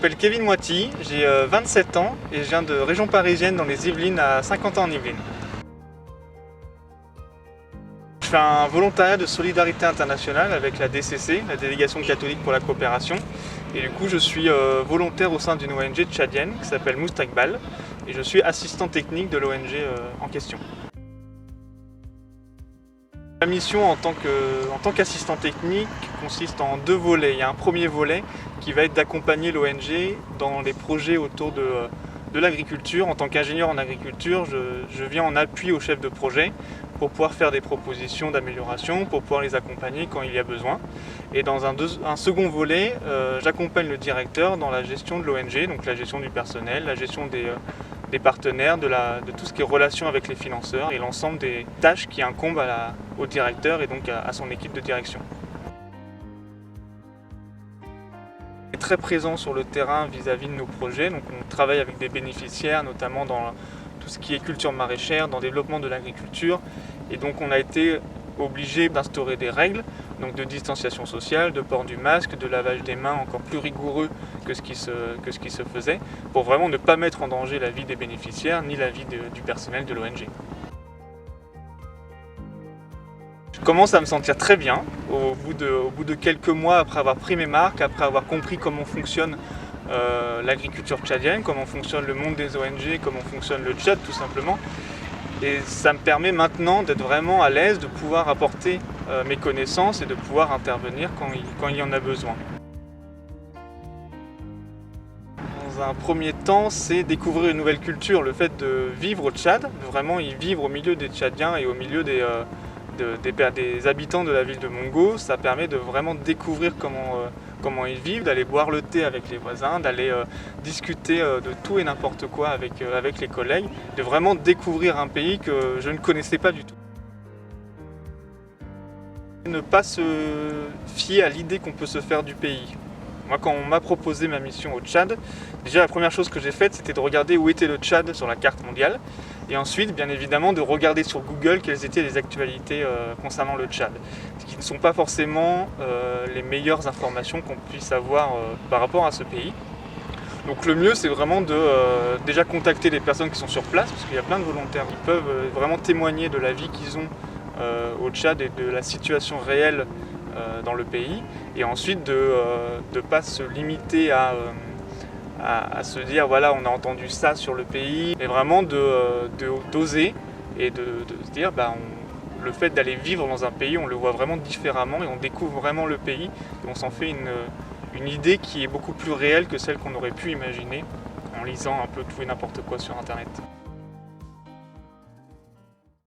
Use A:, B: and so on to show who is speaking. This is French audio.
A: m'appelle Kevin Moiti, j'ai 27 ans et je viens de région parisienne dans les Yvelines à Saint-Quentin-en-Yvelines. Je fais un volontariat de solidarité internationale avec la DCC, la Délégation catholique pour la coopération. Et du coup je suis volontaire au sein d'une ONG tchadienne qui s'appelle Moustakbal et je suis assistant technique de l'ONG en question. Ma mission en tant qu'assistant technique consiste en deux volets. Il y a un premier volet qui va être d'accompagner l'ONG dans les projets autour de l'agriculture. En tant qu'ingénieur en agriculture, je viens en appui aux chefs de projet pour pouvoir faire des propositions d'amélioration, pour pouvoir les accompagner quand il y a besoin. Et dans un second volet, j'accompagne le directeur dans la gestion de l'ONG, donc la gestion du personnel, la gestion des partenaires, de tout ce qui est relation avec les financeurs et l'ensemble des tâches qui incombent au directeur et donc à son équipe de direction. On est très présent sur le terrain vis-à-vis de nos projets, donc on travaille avec des bénéficiaires, notamment dans tout ce qui est culture maraîchère, dans le développement de l'agriculture, et donc on a été obligé d'instaurer des règles, donc de distanciation sociale, de port du masque, de lavage des mains encore plus rigoureux que ce qui se faisait, pour vraiment ne pas mettre en danger la vie des bénéficiaires ni la vie du personnel de l'ONG. Je commence à me sentir très bien au bout de quelques mois après avoir pris mes marques, après avoir compris comment fonctionne l'agriculture tchadienne, comment fonctionne le monde des ONG, comment fonctionne le Tchad tout simplement. Et ça me permet maintenant d'être vraiment à l'aise, de pouvoir apporter mes connaissances et de pouvoir intervenir quand il y en a besoin. Dans un premier temps, c'est découvrir une nouvelle culture, le fait de vivre au Tchad, de vraiment y vivre au milieu des Tchadiens et au milieu des habitants de la ville de Mongo. Ça permet de vraiment découvrir comment ils vivent, d'aller boire le thé avec les voisins, d'aller discuter de tout et n'importe quoi avec les collègues, de vraiment découvrir un pays que je ne connaissais pas du tout. Ne pas se fier à l'idée qu'on peut se faire du pays. Moi, quand on m'a proposé ma mission au Tchad, déjà la première chose que j'ai faite, c'était de regarder où était le Tchad sur la carte mondiale. Et ensuite, bien évidemment, de regarder sur Google quelles étaient les actualités concernant le Tchad. Ce qui ne sont pas forcément les meilleures informations qu'on puisse avoir par rapport à ce pays. Donc le mieux, c'est vraiment de déjà contacter les personnes qui sont sur place, parce qu'il y a plein de volontaires qui peuvent vraiment témoigner de la vie qu'ils ont au Tchad et de la situation réelle dans le pays, et ensuite de ne pas se limiter à se dire voilà on a entendu ça sur le pays, mais vraiment d'oser et de se dire le fait d'aller vivre dans un pays, on le voit vraiment différemment et on découvre vraiment le pays et on s'en fait une idée qui est beaucoup plus réelle que celle qu'on aurait pu imaginer en lisant un peu tout et n'importe quoi sur internet.